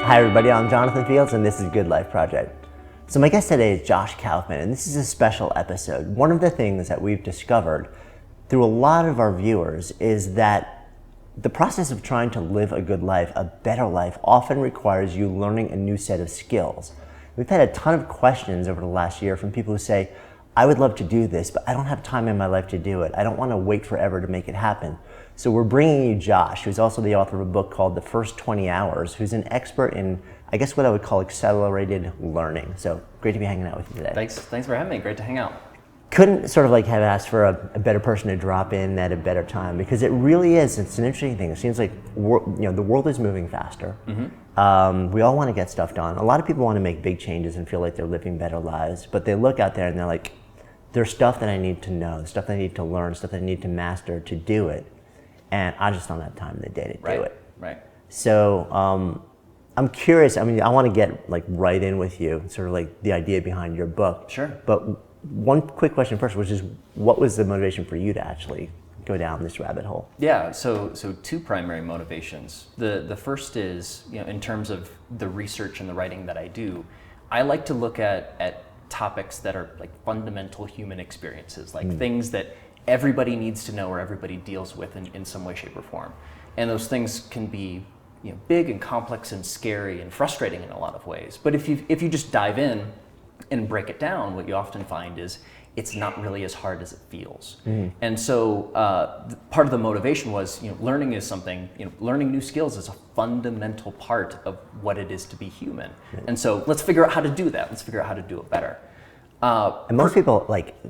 Hi everybody, I'm Jonathan Fields and this is Good Life Project. So my guest today is Josh Kaufman, and this is a special episode. One of the things that we've discovered through a lot of our viewers is that the process of trying to live a good life, a better life, often requires you learning a new set of skills. We've had a ton of questions over the last year from people who say, I would love to do this, but I don't have time in my life to do it. I don't want to wait forever to make it happen. So we're bringing you Josh, who's also the author of a book called The First 20 Hours, who's an expert in, I guess, what I would call accelerated learning. So great to be hanging out with you today. Thanks for having me. Great to hang out. Couldn't sort of like have asked for a better person to drop in at a better time, because it really is, it's an interesting thing. It seems like the world is moving faster. Mm-hmm. We all want to get stuff done. A lot of people want to make big changes and feel like they're living better lives, but they look out there and they're like, there's stuff that I need to know, stuff that I need to learn, stuff that I need to master to do it. And I just don't have time in the day to do it. Right. So I'm curious, I mean, I want to get like right in with you, sort of like the idea behind your book. Sure. But one quick question first, which is, what was the motivation for you to actually go down this rabbit hole? Yeah, so two primary motivations. The first is, in terms of the research and the writing that I do, I like to look at topics that are like fundamental human experiences, like things that everybody needs to know or everybody deals with in some way, shape, or form. And those things can be big and complex and scary and frustrating in a lot of ways. But if you just dive in and break it down, what you often find is it's not really as hard as it feels. Mm-hmm. And so part of the motivation was, learning is something, learning new skills is a fundamental part of what it is to be human. Mm-hmm. And so let's figure out how to do that. Let's figure out how to do it better. And most people,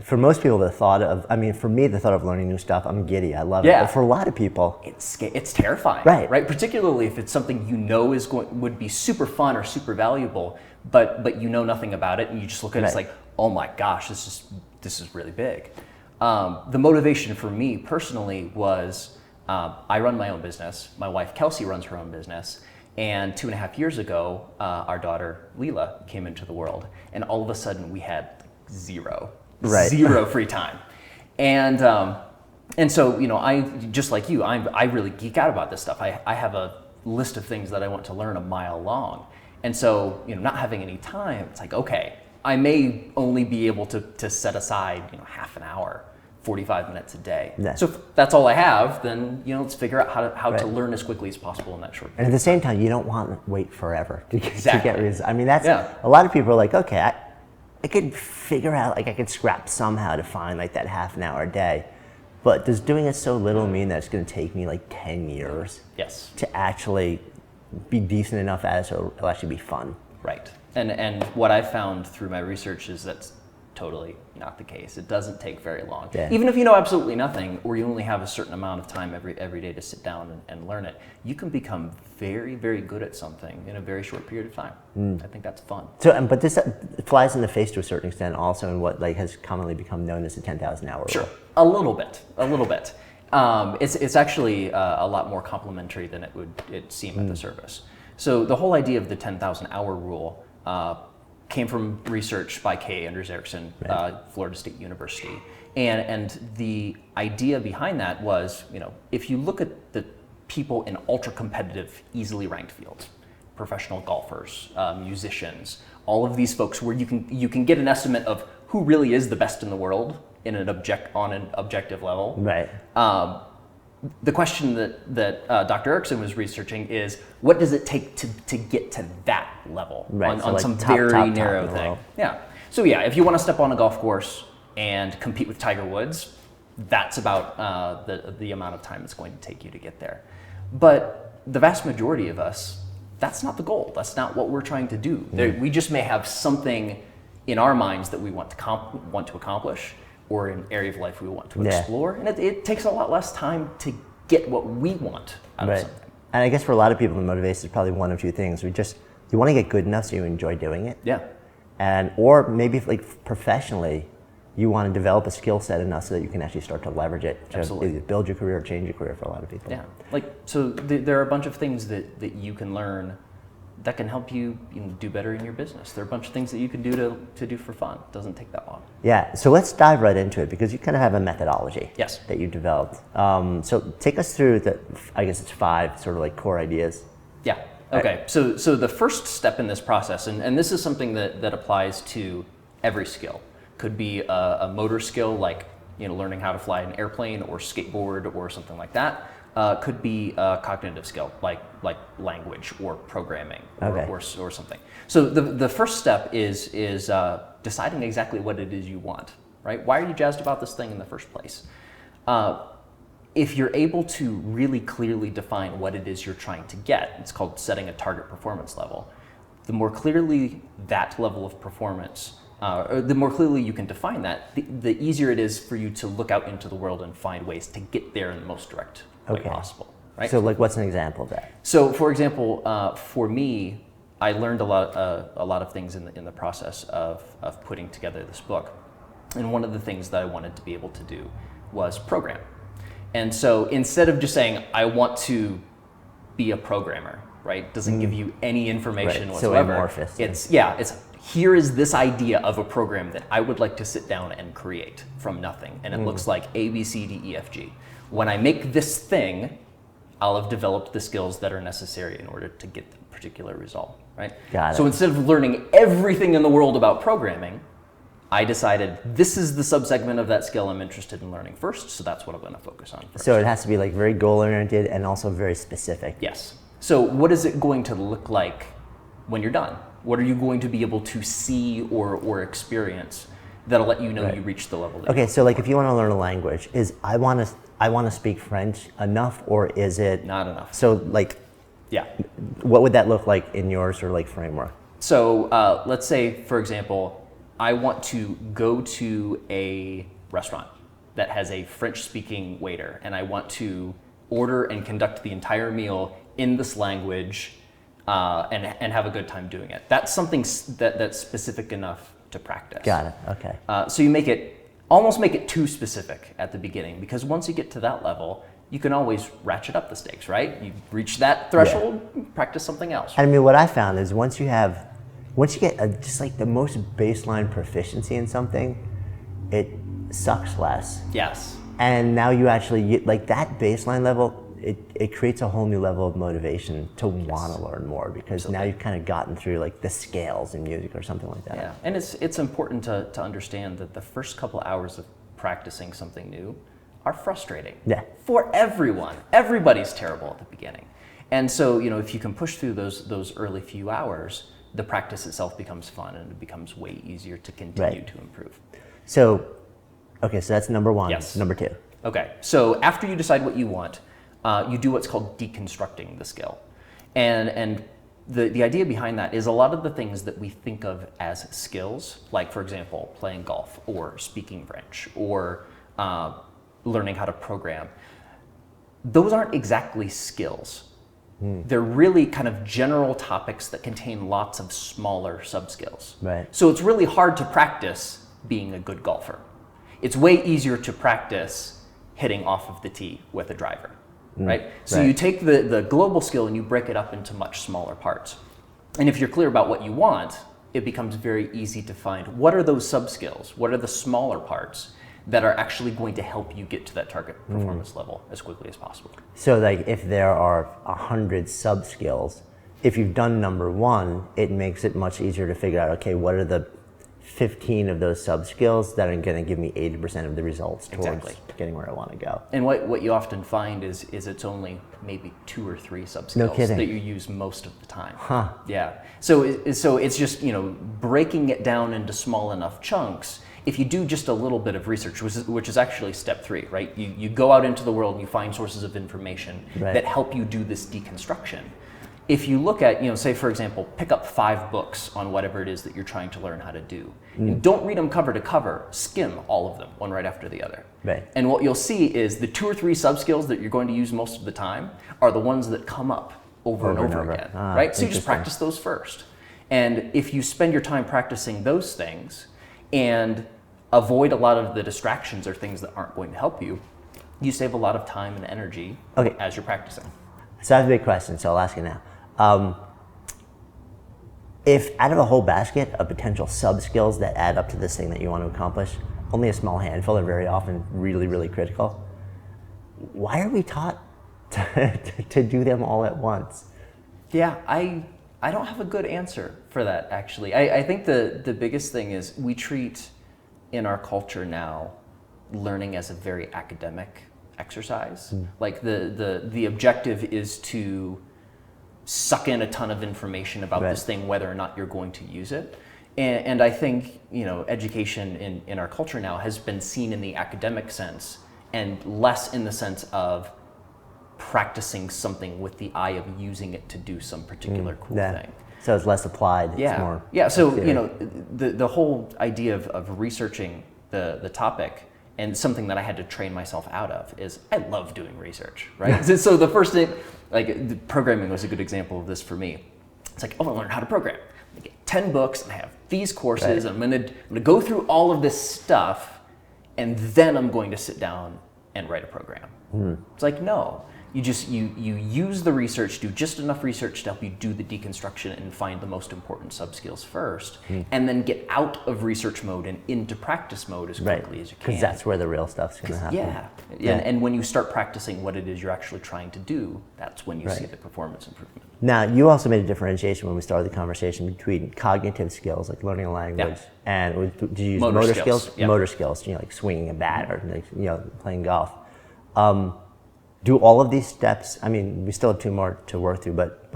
for me, the thought of learning new stuff, I'm giddy, I love it. But for a lot of people, it's terrifying, right? Particularly if it's something would be super fun or super valuable, but you know nothing about it, and you just look at it, it's like, oh my gosh, this is really big. The motivation for me personally was, I run my own business. My wife Kelsey runs her own business. And 2.5 years ago, our daughter Leela came into the world, and all of a sudden we had zero free time. And so, I, just like you, I really geek out about this stuff. I have a list of things that I want to learn a mile long. And so, not having any time, it's like, okay, I may only be able to set aside, half an hour, 45 minutes a day. Yeah. So if that's all I have, then let's figure out how to learn as quickly as possible in that short period. And at the same time, you don't want to wait forever to get results. I mean, that's a lot of people are like, okay, I could figure out, I could scrap somehow to find like that half an hour a day. But does doing it so little mean that it's going to take me like 10 years to actually be decent enough at it so it'll actually be fun? Right. And what I found through my research is that's totally not the case. It doesn't take very long. Yeah. Even if you know absolutely nothing, or you only have a certain amount of time every day to sit down and learn it, you can become very, very good at something in a very short period of time. I think that's fun. So, but this flies in the face to a certain extent also in what has commonly become known as the 10,000 hour rule. Sure, a little bit. It's actually a lot more complimentary than it seem at the surface. So the whole idea of the 10,000 hour rule came from research by K. Anders Ericsson, Florida State University. And the idea behind that was, if you look at the people in ultra competitive, easily ranked fields, professional golfers, musicians, all of these folks where you can get an estimate of who really is the best in the world on an objective level. Right. The question that Dr. Ericsson was researching is, what does it take to get to that level on some very narrow thing? Yeah. So if you want to step on a golf course and compete with Tiger Woods, that's about the amount of time it's going to take you to get there. But the vast majority of us, that's not the goal. That's not what we're trying to do. We just may have something in our minds that we want to accomplish, or an area of life we want to explore. And it takes a lot less time to get what we want out of something. And I guess for a lot of people, the motivation is probably one of two things. You want to get good enough so you enjoy doing it. Yeah. Or maybe like professionally, you want to develop a skill set enough so that you can actually start to leverage it to either build your career or change your career for a lot of people. Yeah. So there are a bunch of things that you can learn that can help you, do better in your business. There are a bunch of things that you can do to do for fun. It doesn't take that long. Yeah, so let's dive right into it, because you kind of have a methodology that you developed. So take us through I guess it's 5 sort of like core ideas. Yeah. Okay, so the first step in this process, and this is something that applies to every skill. Could be a motor skill like learning how to fly an airplane or skateboard or something like that. Could be a cognitive skill like language or programming or something. So the first step is deciding exactly what it is you want, right? Why are you jazzed about this thing in the first place? If you're able to really clearly define what it is you're trying to get, it's called setting a target performance level. The more clearly that level of performance, or the more clearly you can define that, the easier it is for you to look out into the world and find ways to get there in the most direct way possible. Right? So, like, what's an example of that? So, for example, for me, I learned a lot of things in the process of putting together this book, and one of the things that I wanted to be able to do was program. And so instead of just saying, I want to be a programmer, right? Doesn't give you any information whatsoever. So amorphous. It's here is this idea of a program that I would like to sit down and create from nothing. And it looks like A, B, C, D, E, F, G. When I make this thing, I'll have developed the skills that are necessary in order to get the particular result, right? Got it. So instead of learning everything in the world about programming, I decided this is the subsegment of that skill I'm interested in learning first, so that's what I'm going to focus on first. So it has to be like very goal-oriented and also very specific. Yes. So what is it going to look like when you're done? What are you going to be able to see or experience that'll let you know you reached the level that Okay, so like if you want to learn a language, is I want to speak French enough, or is it not enough? So like, yeah, what would that look like in your sort of like framework? So let's say, for example, I want to go to a restaurant that has a French-speaking waiter, and I want to order and conduct the entire meal in this language and have a good time doing it. That's something that's specific enough to practice. Got it, okay. So you almost make it too specific at the beginning, because once you get to that level, you can always ratchet up the stakes, right? You reach that threshold, practice something else. I mean, what I found is once you get just like the most baseline proficiency in something, it sucks less. Yes. And now you actually, like that baseline level, it creates a whole new level of motivation to want to learn more, because now you've kind of gotten through like the scales in music or something like that. Yeah, and it's important to understand that the first couple hours of practicing something new are frustrating. Yeah. For everyone. Everybody's terrible at the beginning. And so, if you can push through those early few hours, the practice itself becomes fun and it becomes way easier to continue to improve. So that's number one. Yes. Number two. Okay, so after you decide what you want, you do what's called deconstructing the skill. And the idea behind that is a lot of the things that we think of as skills, like for example, playing golf or speaking French or learning how to program, those aren't exactly skills. They're really kind of general topics that contain lots of smaller sub-skills. Right. So it's really hard to practice being a good golfer. It's way easier to practice hitting off of the tee with a driver, right? So you take the global skill and you break it up into much smaller parts. And if you're clear about what you want, it becomes very easy to find what are those sub-skills, what are the smaller parts that are actually going to help you get to that target performance level as quickly as possible. So like if there are 100 sub-skills, if you've done number one, it makes it much easier to figure out, okay, what are the 15 of those sub-skills that are going to give me 80% of the results towards getting where I want to go. And what you often find is it's only maybe 2 or 3 sub-skills that you use most of the time. Huh. Yeah. So it's just, breaking it down into small enough chunks. If you do just a little bit of research, which is actually step 3, right? You go out into the world and you find sources of information that help you do this deconstruction. If you look at, say for example, pick up 5 books on whatever it is that you're trying to learn how to do. And don't read them cover to cover, skim all of them, one right after the other. Right. And what you'll see is the 2 or 3 sub-skills that you're going to use most of the time are the ones that come up over and over again, right? So you just practice those first. And if you spend your time practicing those things and avoid a lot of the distractions or things that aren't going to help you, you save a lot of time and energy as you're practicing. So I have a big question, so I'll ask you now. If out of a whole basket of potential sub-skills that add up to this thing that you want to accomplish, only a small handful are very often really, really critical, why are we taught to do them all at once? Yeah, I don't have a good answer for that, actually. I think the biggest thing is we treat in our culture now learning as a very academic exercise. Like the objective is to suck in a ton of information about this thing, whether or not you're going to use it. And I think, education in our culture now has been seen in the academic sense and less in the sense of practicing something with the eye of using it to do some particular cool thing. So it's less applied. Yeah. It's more So theory. the whole idea of researching the topic, and something that I had to train myself out of, is I love doing research, right? So the first thing, the programming was a good example of this for me. It's like, I learn how to program. I get 10 books and I have these courses. And I'm gonna go through all of this stuff, and then I'm going to sit down and write a program. It's like, no. You use the research, do just enough research to help you do the deconstruction and find the most important subskills first, and then get out of research mode and into practice mode as quickly as you can. Because that's where the real stuff's going to happen. And when you start practicing what it is you're actually trying to do, that's when you see the performance improvement. Now, you also made a differentiation when we started the conversation between cognitive skills, like learning a language, and did you use motor skills? Yep. Motor skills, like swinging a bat or playing golf. Do all of these steps, we still have two more to work through, but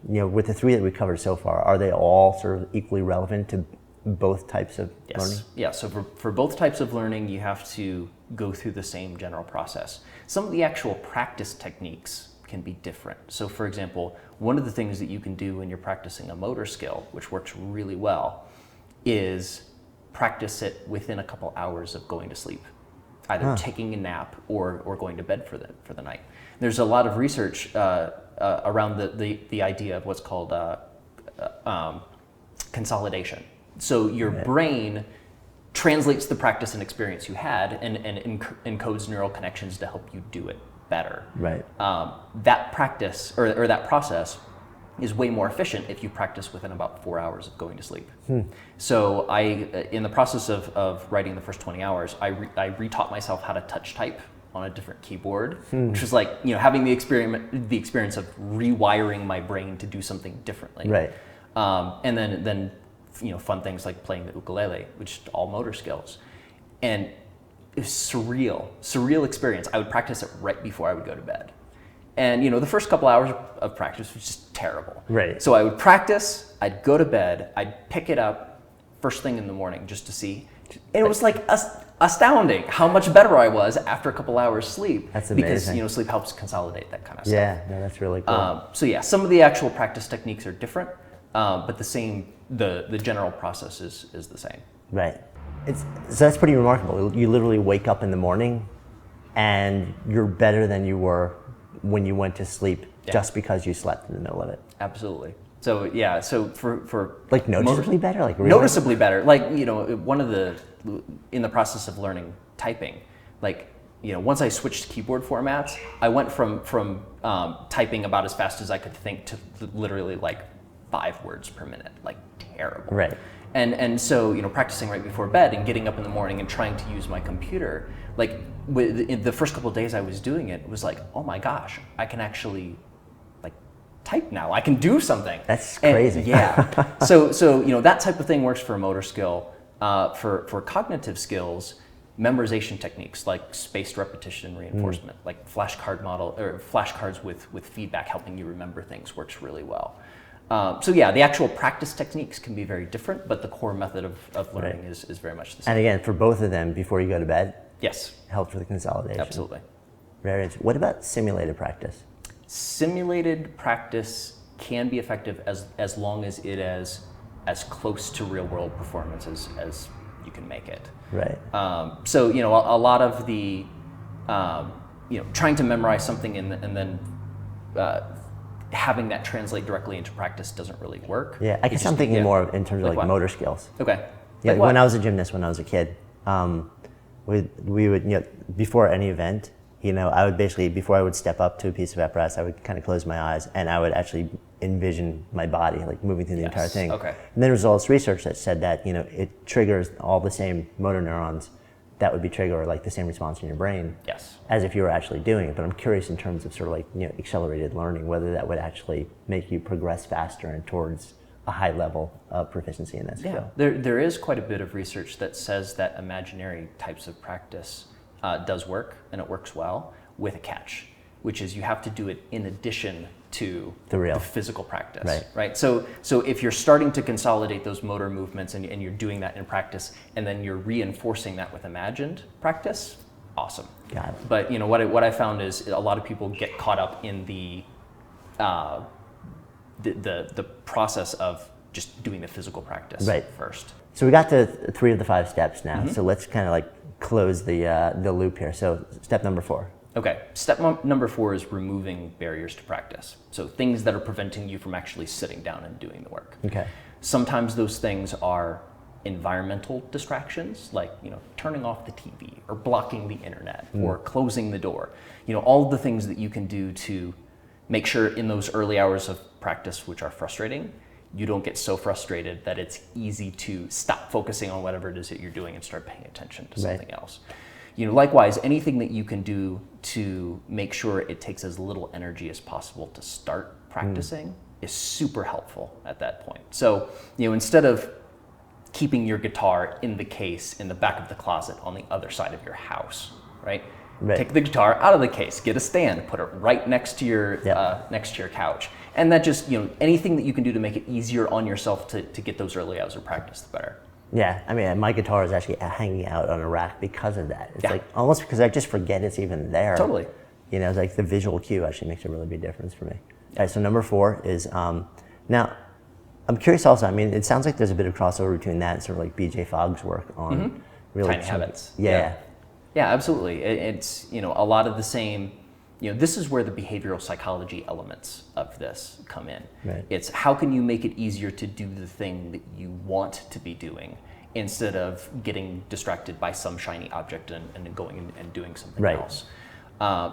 with the three that we covered so far, are they all sort of equally relevant to both types of learning? Yeah, so for both types of learning, you have to go through the same general process. Some of the actual practice techniques can be different. So for example, one of the things that you can do when you're practicing a motor skill, which works really well, is practice it within a couple hours of going to sleep. Either taking a nap or going to bed for the night. There's a lot of research around the idea of what's called consolidation. So your brain translates the practice and experience you had and encodes neural connections to help you do it better. Right. That practice or that process is way more efficient if you practice within about 4 hours of going to sleep. So in the process of writing the first 20 hours, I retaught myself how to touch type on a different keyboard, which was like, having the experience of rewiring my brain to do something differently. Right. And then fun things like playing the ukulele, which is all motor skills. And it was surreal experience. I would practice it right before I would go to bed. And the first couple hours of practice was just terrible. Right. So I would practice, I'd go to bed, I'd pick it up first thing in the morning just to see. And it was like astounding how much better I was after a couple hours sleep. That's amazing. Because sleep helps consolidate that kind of stuff. Yeah, no, that's really cool. So some of the actual practice techniques are different, but the general process is the same. Right. So that's pretty remarkable. You literally wake up in the morning and you're better than you were when you went to sleep just because you slept in the middle of it. Absolutely. So so for like noticeably better, like really? Noticeably better. Like one of in the process of learning typing, like once I switched keyboard formats, I went from typing about as fast as I could think to literally like 5 words per minute, like terrible. Right. And so practicing right before bed and getting up in the morning and trying to use my computer, like in the first couple of days I was doing it, it was like, oh my gosh, I can actually like type now. I can do something. That's crazy. So that type of thing works for a motor skill. For cognitive skills, memorization techniques like spaced repetition and reinforcement, like flashcards with feedback helping you remember things works really well. The actual practice techniques can be very different, but the core method of learning is very much the same. And again, for both of them, before you go to bed, yes, helps with the consolidation. Absolutely. Very interesting. What about simulated practice? Simulated practice can be effective as long as it is as close to real world performance as you can make it. Right. A lot of the trying to memorize something and then having that translate directly into practice doesn't really work. Yeah, I guess I'm thinking more in terms of like motor skills. Okay. Yeah, when I was a gymnast when I was a kid, we would before any event, I would basically, before I would step up to a piece of apparatus, I would kind of close my eyes and I would actually envision my body like moving through the entire thing. Okay. And then there was all this research that said that it triggers all the same motor neurons that would be trigger or like the same response in your brain Yes. as if you were actually doing it. But I'm curious in terms of sort of like, accelerated learning, whether that would actually make you progress faster and towards a high level of proficiency in that skill. There is quite a bit of research that says that imaginary types of practice does work, and it works well, with a catch, which is you have to do it in addition to the physical practice, right? So if you're starting to consolidate those motor movements and you're doing that in practice, and then you're reinforcing that with imagined practice, awesome. Got it. But what I found is a lot of people get caught up in the process of just doing the physical practice first. So we got to 3 of the 5 steps now. So let's kind of like close the loop here. So step number 4. Okay, step number 4 is removing barriers to practice. So things that are preventing you from actually sitting down and doing the work. Okay. Sometimes those things are environmental distractions, like turning off the TV or blocking the internet or closing the door. All of the things that you can do to make sure in those early hours of practice, which are frustrating, you don't get so frustrated that it's easy to stop focusing on whatever it is that you're doing and start paying attention to something else. Likewise, anything that you can do to make sure it takes as little energy as possible to start practicing is super helpful at that point. So, instead of keeping your guitar in the case in the back of the closet on the other side of your house, right? Take the guitar out of the case, get a stand, put it right next to your couch, and that just anything that you can do to make it easier on yourself to get those early hours of practice, the better. Yeah, I mean, my guitar is actually hanging out on a rack because of that. It's like almost because I just forget it's even there. Totally. It's like the visual cue actually makes a really big difference for me. All right, so number 4 is, now, I'm curious also, I mean, it sounds like there's a bit of crossover between that and sort of like BJ Fogg's work on really tiny habits. Yeah, absolutely. It's, a lot of the same, this is where the behavioral psychology elements of this come in. Right. It's how can you make it easier to do the thing that you want to be doing instead of getting distracted by some shiny object and going and doing something else.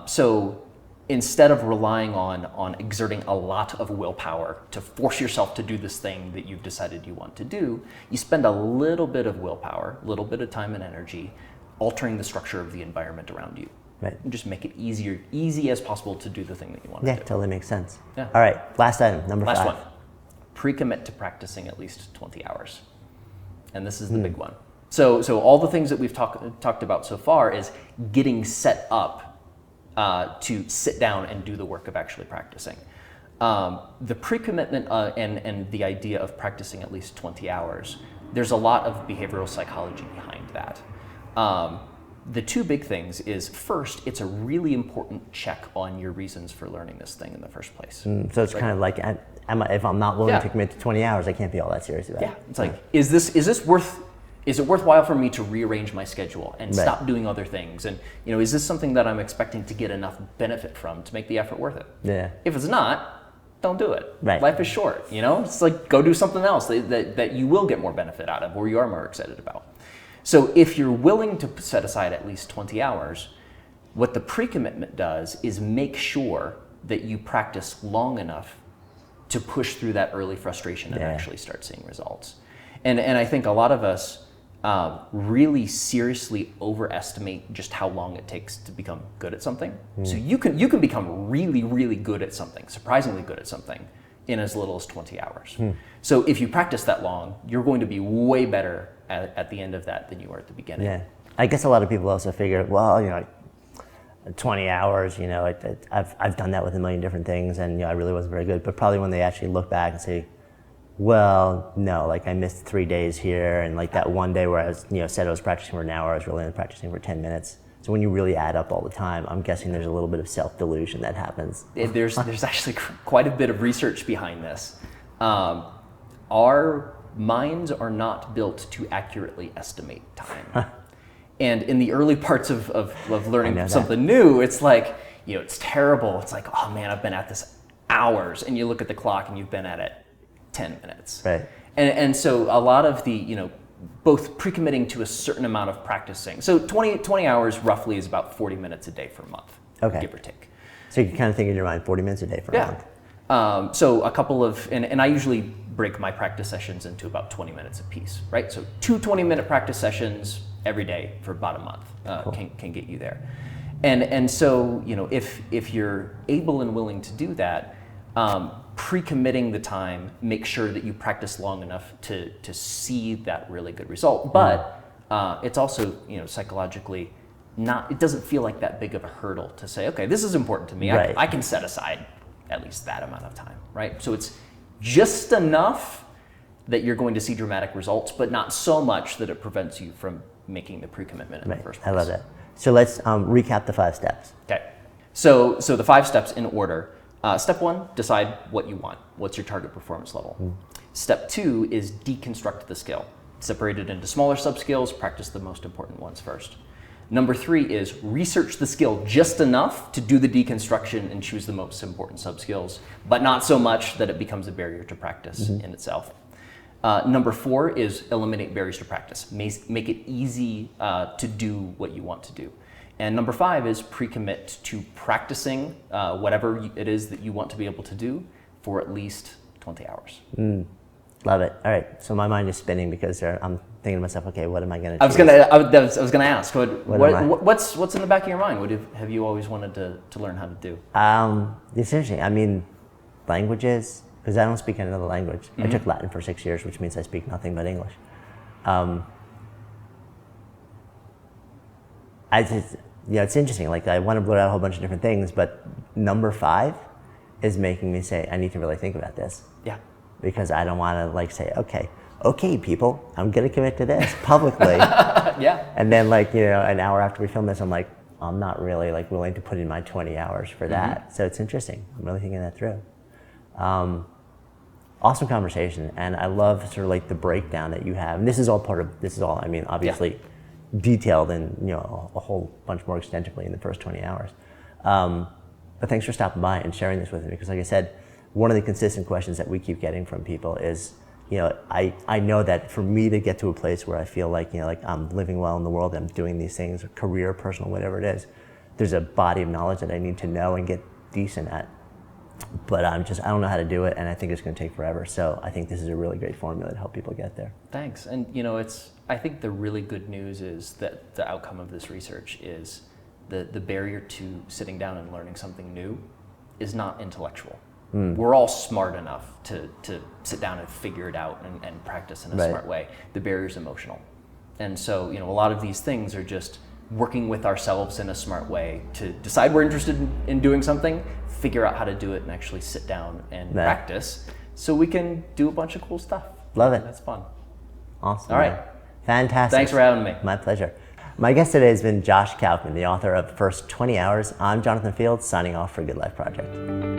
So instead of relying on exerting a lot of willpower to force yourself to do this thing that you've decided you want to do, you spend a little bit of willpower, a little bit of time and energy altering the structure of the environment around you. Right. And just make it easy as possible to do the thing that you want to do. Yeah, totally makes sense. Yeah. All right, last item, number 5. Last one. Pre-commit to practicing at least 20 hours. And this is the big one. So all the things that we've talked about so far is getting set up to sit down and do the work of actually practicing. The pre-commitment and the idea of practicing at least 20 hours, there's a lot of behavioral psychology behind that. The 2 big things is, first, it's a really important check on your reasons for learning this thing in the first place. So it's kind of like, if I'm not willing to commit to 20 hours, I can't be all that serious about it. Yeah, it's like, is it worthwhile for me to rearrange my schedule and stop doing other things? And is this something that I'm expecting to get enough benefit from to make the effort worth it? Yeah. If it's not, don't do it. Right. Life is short, It's like, go do something else that you will get more benefit out of or you are more excited about. So if you're willing to set aside at least 20 hours, what the pre-commitment does is make sure that you practice long enough to push through that early frustration and actually start seeing results. And I think a lot of us really seriously overestimate just how long it takes to become good at something. So you can become really, really good at something, surprisingly good at something, in as little as 20 hours. So if you practice that long, you're going to be way better at the end of that than you were at the beginning. Yeah, I guess a lot of people also figure, well, 20 hours, I've done that with a million different things, and I really wasn't very good. But probably when they actually look back and say, well, no, like I missed 3 days here, and like that one day where I was, said I was practicing for an hour, I was really only practicing for 10 minutes. So when you really add up all the time, I'm guessing there's a little bit of self-delusion that happens. There's actually quite a bit of research behind this. Our minds are not built to accurately estimate time. And in the early parts of learning something new, it's like, it's terrible. It's like, oh man, I've been at this hours. And you look at the clock and you've been at it 10 minutes. Right. And so a lot of the, both pre-committing to a certain amount of practicing. So 20 hours roughly is about 40 minutes a day for a month, give or take. So you can kind of think in your mind 40 minutes a day for a month. So a couple of, and I usually break my practice sessions into about 20 minutes apiece, right? So 2 20-minute practice sessions every day for about a month can get you there. And so, if you're able and willing to do that, pre-committing the time, make sure that you practice long enough to see that really good result. But it's also, psychologically it doesn't feel like that big of a hurdle to say, okay, this is important to me. Right. I can set aside at least that amount of time, right? So it's just enough that you're going to see dramatic results, but not so much that it prevents you from making the pre-commitment in the first place. I love that. So let's recap the 5 steps. Okay. So the 5 steps in order. Step 1, decide what you want. What's your target performance level? Step 2 is deconstruct the skill. Separate it into smaller subskills, practice the most important ones first. Number 3 is research the skill just enough to do the deconstruction and choose the most important subskills, but not so much that it becomes a barrier to practice in itself. Number 4 is eliminate barriers to practice. Make it easy to do what you want to do. And number 5 is pre-commit to practicing whatever it is that you want to be able to do for at least 20 hours. Love it. All right. So my mind is spinning because I'm thinking to myself, okay, what am I going to choose? I was gonna ask, what's in the back of your mind? What have you always wanted to learn how to do? It's interesting. I mean, languages, because I don't speak another language. I took Latin for 6 years, which means I speak nothing but English. It's interesting. Like, I want to blurt out a whole bunch of different things, but number 5 is making me say, I need to really think about this. Yeah. Because I don't want to say, okay, people, I'm going to commit to this publicly. Yeah. And then an hour after we film this, I'm like, I'm not really willing to put in my 20 hours for that. So it's interesting. I'm really thinking that through. Awesome conversation. And I love sort of the breakdown that you have. And this is all obviously detailed and a whole bunch more extensively in the first 20 hours. But thanks for stopping by and sharing this with me, because like I said, one of the consistent questions that we keep getting from people is, I know that for me to get to a place where I feel like I'm living well in the world, I'm doing these things, career, personal, whatever it is, there's a body of knowledge that I need to know and get decent at. But I don't know how to do it, and I think it's going to take forever. So I think this is a really great formula to help people get there. Thanks. And I think the really good news is that the outcome of this research is the barrier to sitting down and learning something new is not intellectual. We're all smart enough to sit down and figure it out and practice in a smart way. The barrier is emotional. And so, a lot of these things are just working with ourselves in a smart way to decide we're interested in doing something, figure out how to do it, and actually sit down and practice so we can do a bunch of cool stuff. Love it. That's fun. Awesome. All right. Fantastic. Thanks for having me. My pleasure. My guest today has been Josh Kaufman, the author of First 20 Hours. I'm Jonathan Fields, signing off for Good Life Project.